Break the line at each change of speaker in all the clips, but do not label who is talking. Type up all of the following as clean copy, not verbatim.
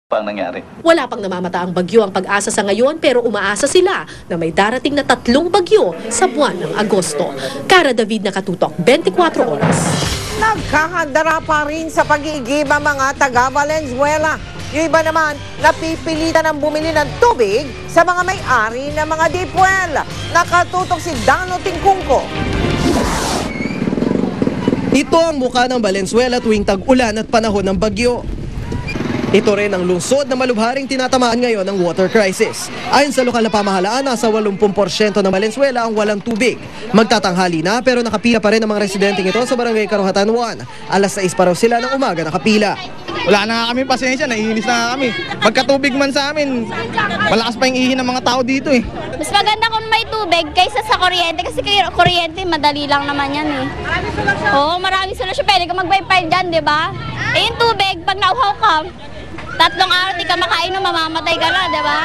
pang nangyari.
Wala pang namamataang bagyo ang Pag-asa sa ngayon pero umaasa sila na may darating na 3 bagyo sa buwan ng Agosto. Cara David, Nakatutok, 24 oras.
Nagkakandara pa rin sa pag-iigib ang mga taga Valenzuela. Yung iba naman, napipilitan ng bumili ng tubig sa mga may-ari ng mga deep well. Nakatutok si Dano Tingkungko.
Ito ang mukha ng Valenzuela tuwing tag-ulan at panahon ng bagyo. Ito rin ang lungsod na malubharing tinatamaan ngayon ng water crisis. Ayon sa lokal na pamahalaan, nasa 80% ng Valenzuela ang walang tubig. Magtatanghali na pero nakapila pa rin ang mga residenteng ito sa Barangay Karuhatan 1. Alas 6 pa raw sila ng umaga nakapila.
Wala na nga kami pasensya, naiinis na nga kami. Pagkatubig man sa amin, malakas pa yung ihi ng mga tao dito eh.
Mas maganda kung may tubig kaysa sa kuryente kasi kuryente madali lang naman yan eh. Oo, maraming solusyon. Pwede ka mag-wifi dyan, di ba? Eh yung tubig, pag nauhaw ka, 3 araw di ka makainom, mamamatay ka na, di ba?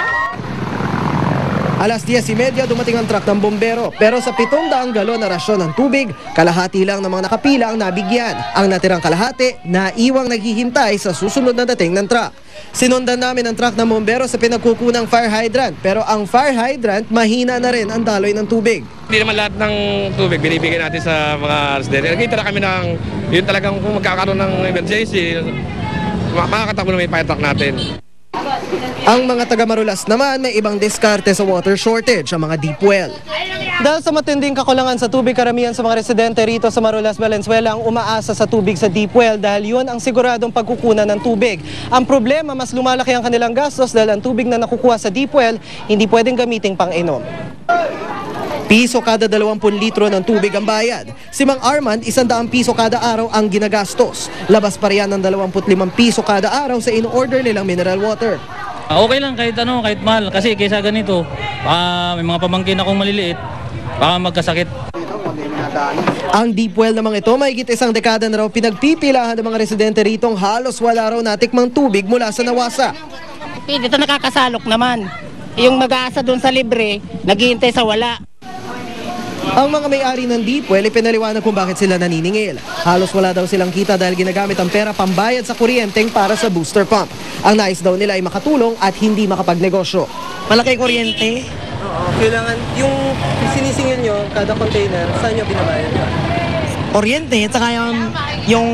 Alas 10:30 dumating ang truck ng bombero pero sa 700 galon na rasyon ng tubig, kalahati lang ng mga nakapila ang nabigyan. Ang natirang kalahati, naiwang naghihintay sa susunod na dating ng truck. Sinundan namin ang truck ng bombero sa pinagkukunang fire hydrant pero ang fire hydrant mahina na rin ang daloy ng tubig.
Hindi naman lahat ng tubig binibigay natin sa mga residente. Nagkita na kami ng yun talagang kung magkakaroon ng emergency, makakatakbo na may fire truck natin.
Ang mga taga-Marulas naman may ibang diskarte sa water shortage, ang mga deep well. Dahil sa matinding kakulangan sa tubig, karamihan sa mga residente rito sa Marulas, Valenzuela ang umaasa sa tubig sa deep well dahil yun ang siguradong pagkukunan ng tubig. Ang problema, mas lumalaki ang kanilang gastos dahil ang tubig na nakukuha sa deep well hindi pwedeng gamiting pang-inom. Piso kada 20 litro ng tubig ang bayad. Si Mang Armand, 100 piso kada araw ang ginagastos. Labas pa riyan ng 25 piso kada araw sa in-order nilang mineral water.
Okay lang kahit kahit mahal kasi kaysa ganito, may mga pamangkin akong maliliit, baka magkasakit.
Ang deep well namang ito, mahigit 1 dekada na raw pinagpipilahan ng mga residente ritong halos wala raw natikmang tubig mula sa nawasa.
Dito nakakasalok naman. Yung mag-aasa doon sa libre, naghihintay sa wala.
Ang mga may-ari ng deep well ipinaliwanag kung bakit sila naniningil. Halos wala daw silang kita dahil ginagamit ang pera pambayad sa kuryenteng para sa booster pump. Ang nais daw nila ay makatulong at hindi makapagnegosyo.
Malaki kuryente. Oo, kailangan yung sinisingil nyo, kada container, saan nyo binabayad?
Kuryente, at saka yung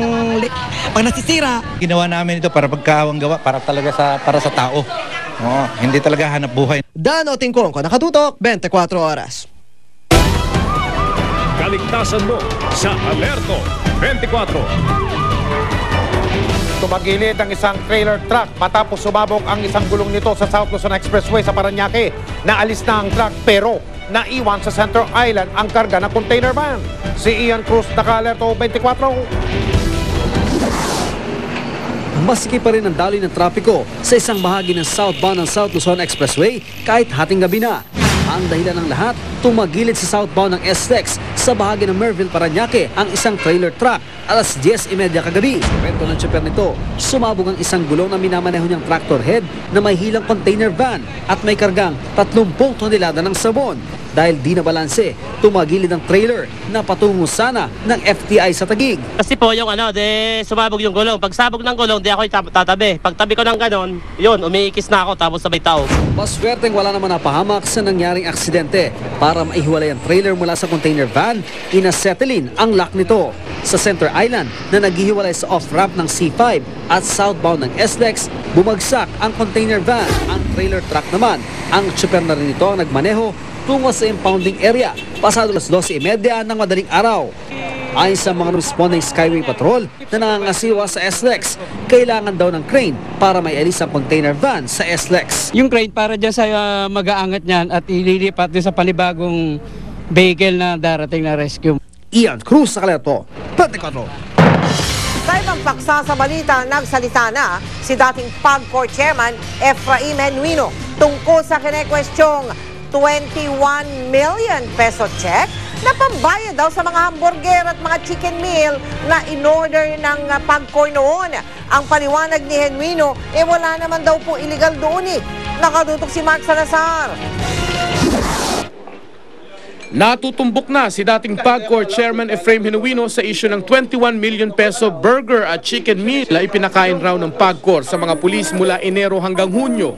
pag nasisira.
Ginawa namin ito para pagkawang gawa, para talaga para sa tao. Oo, hindi talaga hanap buhay.
Dano Tingkongko, Nakatutok, 24 oras.
Kaligtasan mo sa Alerto 24.
Tumagilid ang isang trailer truck matapos sumabog ang isang gulong nito sa South Luzon Expressway sa Parañaque. Naalis na ang truck pero naiwan sa Center Island ang karga ng container van. Si Ian Cruz, Naka-Alerto 24.
Maski pa rin ang daloy ng trapiko sa isang bahagi ng southbound ng South Luzon Expressway kahit hating gabi na. Ang dahilan ng lahat, tumagilid sa southbound ng SLEX sa bahagi ng Merville, Parañaque ang isang trailer truck. Alas 10:30 kagabi. Kwento ng tsuper nito, sumabog ang isang gulong na minamaneho niyang tractor head na may hilang container van at may kargang 30 tonelada ng sabon. Dahil di na balanse, tumagilid ang trailer na patungo sana ng FTI sa Taguig.
Kasi po yung sumabog yung gulong. Pag sabog ng gulong, di ako tatabi. Pag tabi ko ng ganon, yun, umiikis na ako tapos sabay tao.
Maswerteng wala naman napahamak sa nangyaring aksidente. Para maihiwalay ang trailer mula sa container van, inasetelin ang lock nito. Sa Center Island na naghihiwalay sa off-ramp ng C5 at southbound ng SLEX, bumagsak ang container van. Ang trailer truck naman, ang tsuper na rin ito ang nagmaneho tungo sa impounding area pasado alas 12:30 ng madaling araw. Ayon sa mga responding Skyway Patrol na nangangasiwa sa SLEX, kailangan daw ng crane para may alis ang container van sa SLEX.
Yung crane para dyan sa mag-aangat niyan at ililipat din sa panibagong vehicle na darating na rescue.
Ian Cruz, Naka-Alerto 24.
Sa ibang paksa sa balita, nagsalita na si dating PAGCOR Chairman Efraim Genuino tungkol sa kinekwestyong 21 million peso check na pambayad daw sa mga hamburger at mga chicken meal na in-order ng PAGCOR noon. Ang paliwanag ni Genuino, wala naman daw po illegal doon eh. Nakatutok si Mark Salazar.
Natutumbok na si dating PAGCOR Chairman Efraim Genuino sa isyu ng 21 million peso burger at chicken meal na ipinakain raw ng PAGCOR sa mga pulis mula Enero hanggang Hunyo.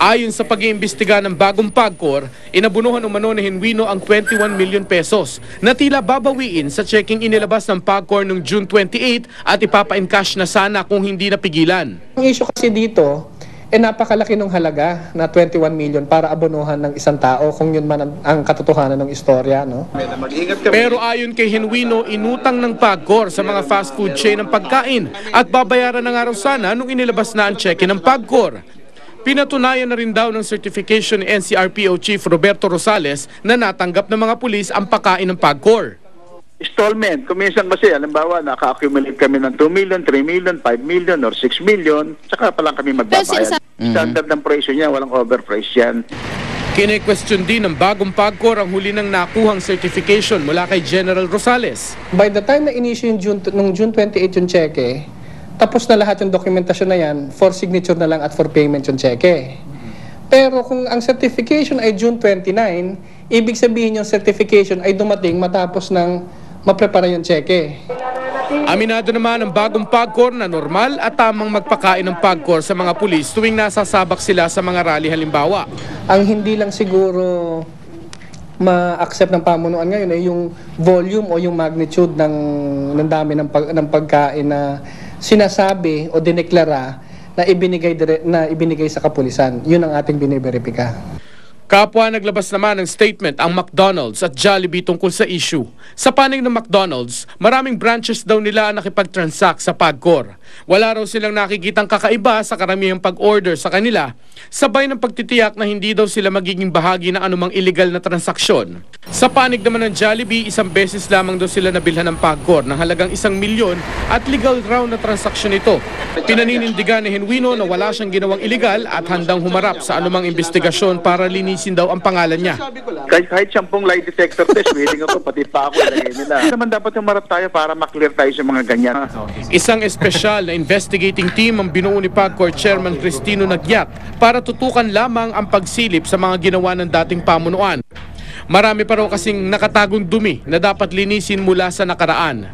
Ayon sa pag-iimbestiga ng bagong PAGCOR, inabunuhan umano ni Genuino ang 21 million pesos na tila babawiin sa checking inilabas ng PAGCOR noong June 28 at ipapa-encash na sana kung hindi napigilan.
Ang issue kasi dito, napakalaki ng halaga na 21 million para abonohan ng isang tao kung yun man ang katotohanan ng istorya, no?
Pero ayon kay Genuino, inutang ng PAGCOR sa mga fast food chain ng pagkain at babayaran na nga raw sana nung inilabas na ang cheque ng PAGCOR. Pinatunayan na rin daw ng certification ni NCRPO Chief Roberto Rosales na natanggap ng mga pulis ang pagkain ng PAGCOR.
Installment. Kung minsan kasi, halimbawa, naka-accumulate kami ng 2 million, 3 million, 5 million, or 6 million, saka pa lang kami magbabayad. Standard ng presyo niya, walang overprice yan.
Kine-question din ng bagong PAGCOR ang huli ng nakuhang certification mula kay General Rosales.
By the time na in-issue nung June 28 yung cheque, tapos na lahat yung dokumentasyon na yan, for signature na lang at for payment yung cheque. Pero kung ang certification ay June 29, ibig sabihin yung certification ay dumating matapos ng maprepara yung cheque.
Aminado naman ang bagong PAGCOR na normal at tamang magpakain ng PAGCOR sa mga pulis tuwing nasasabak sila sa mga rally halimbawa.
Ang hindi lang siguro ma-accept ng pamunuan ngayon ay yung volume o yung magnitude ng dami ng pagkain na sinasabi o dineklara na ibinigay sa kapulisan. Yun ang ating biniberipika.
Kapwa naglabas naman ng statement ang McDonald's at Jollibee tungkol sa issue. Sa panig ng McDonald's, maraming branches daw nila ang nakipag-transact sa PAGCOR. Wala raw silang nakikitang kakaiba sa karamihang pag-order sa kanila, sabay ng pagtitiyak na hindi daw sila magiging bahagi ng anumang illegal na transaksyon. Sa panig naman ng Jollibee, isang beses lamang daw sila nabilhan ng PAGCOR ng halagang 1 milyon at legal raw na transaksyon ito. Pinaninindigan ni Genuino na wala siyang ginawang illegal at handang humarap sa anumang investigasyon para linisin daw ang pangalan niya.
Kahit 10 lie detector test, willing ako, pati pa ako ilagay nila. Naman dapat humarap tayo para maklear tayo sa mga ganyan.
Isang espesyal na investigating team ang binuo ni PAGCOR Chairman Cristino Nagyat para tutukan lamang ang pagsilip sa mga ginawa ng dating pamunuan. Marami pa raw kasing nakatagong dumi na dapat linisin mula sa nakaraan.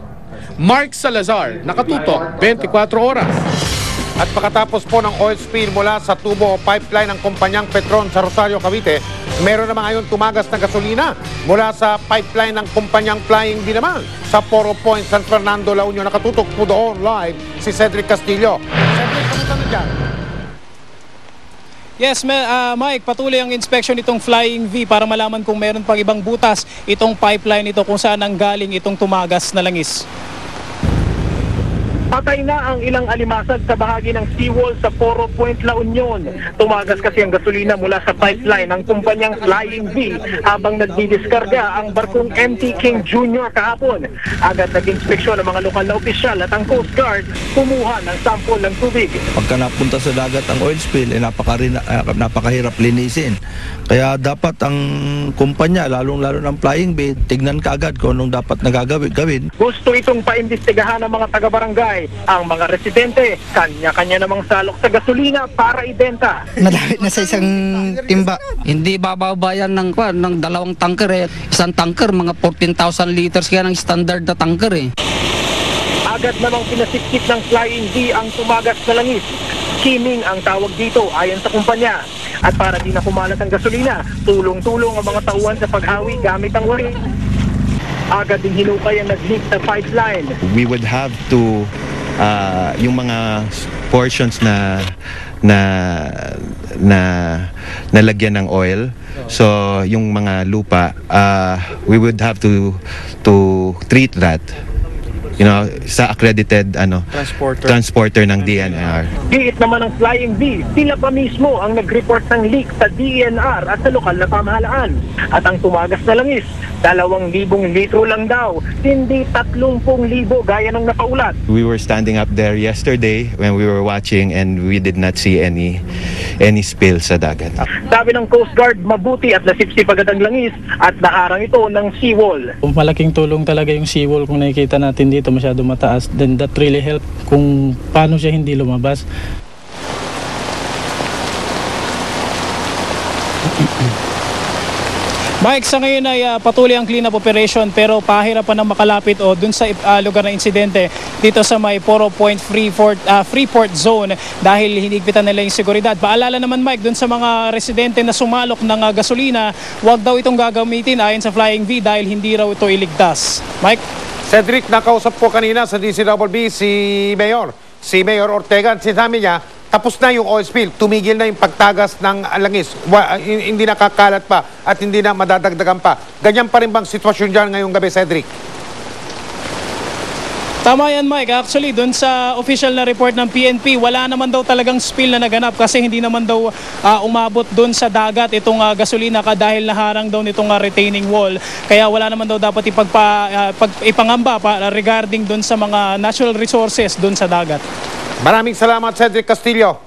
Mark Salazar, Nakatutok, 24 Oras.
At pagkatapos po ng oil spill mula sa tubo o pipeline ng kumpanyang Petron sa Rosario, Cavite, meron naman ngayon tumagas na gasolina mula sa pipeline ng kumpanyang Flying V naman sa Poro Point, San Fernando, La Union. Nakatutok po doon live si Cedric Castillo. Cedric, kamusta na dyan?
Yes, Mike, patuloy ang inspection itong Flying V para malaman kung meron pang ibang butas itong pipeline ito kung saan nanggaling itong tumagas na langis.
Patay na ang ilang alimasag sa bahagi ng seawall sa Poro Point, La Union. Tumagas kasi ang gasolina mula sa pipeline ng kumpanyang Flying V habang nagdidiskarga ang barkong MT King Jr. kahapon. Agad nag-inspeksyon ng mga lokal na opisyal at ang Coast Guard kumuha ng sample ng tubig.
Pagka napunta sa dagat ang oil spill, napakahirap linisin. Kaya dapat ang kumpanya, lalong-lalo ng Flying V, tignan kaagad kung anong dapat nagagawin.
Gusto itong paimbestigahan ng mga taga-barangay. Ang mga residente, kanya-kanya namang salok sa gasolina para ibenta.
Malapit na sa isang timba. Hindi bababayan ng 2 tanker eh. Isang tanker, mga 14,000 liters kaya ng standard na tanker eh.
Agad namang pinasiksik ng Flying V ang tumagas na langis. Skimming ang tawag dito ayon sa kumpanya. At para di na kumalat ang gasolina, tulong-tulong ang mga tauhan sa paghawi gamit ang wari. Agad din hinukay ang nag-leak sa pipeline.
We would have to, yung mga portions na nalagyan ng oil, so yung mga lupa, we would have to treat that, sa accredited transporter ng DNR.
Giit naman ng Flying V, sila pa mismo ang nag-report ng leak sa DNR at sa lokal na pamahalaan. At ang tumagas na langis, 2,000 litro lang daw, hindi 30,000 gaya ng napaulat.
We were standing up there yesterday when we were watching and we did not see any spill sa dagat.
Sabi ng Coast Guard, mabuti at nasipsip agad ang langis at naharang ito ng seawall.
Malaking tulong talaga yung seawall kung nakikita natin dito masyado mataas, then that really help kung paano siya hindi lumabas. Mike, sa ngayon ay patuloy ang cleanup operation pero pahirapan ng makalapit o dun sa lugar ng insidente dito sa may 4 Freeport Zone dahil hinigpitan nila yung seguridad. Paalala naman Mike, dun sa mga residente na sumalok ng gasolina, huwag daw itong gagamitin ayon sa Flying V dahil hindi raw ito iligtas. Mike?
Cedric, nakausap ko kanina sa DCWB si Mayor Ortega. Sinabi niya, tapos na yung oil spill, tumigil na yung pagtagas ng langis, hindi nakakalat pa at hindi na madadagdagan pa. Ganyan pa rin bang sitwasyon dyan ngayong gabi, Cedric?
Tama yan Mike, actually doon sa official na report ng PNP, wala naman daw talagang spill na naganap kasi hindi naman daw umabot doon sa dagat itong gasolina dahil naharang daw nitong retaining wall. Kaya wala naman daw dapat ipangamba regarding doon sa mga natural resources doon sa dagat.
Maraming salamat, Cedric Castillo.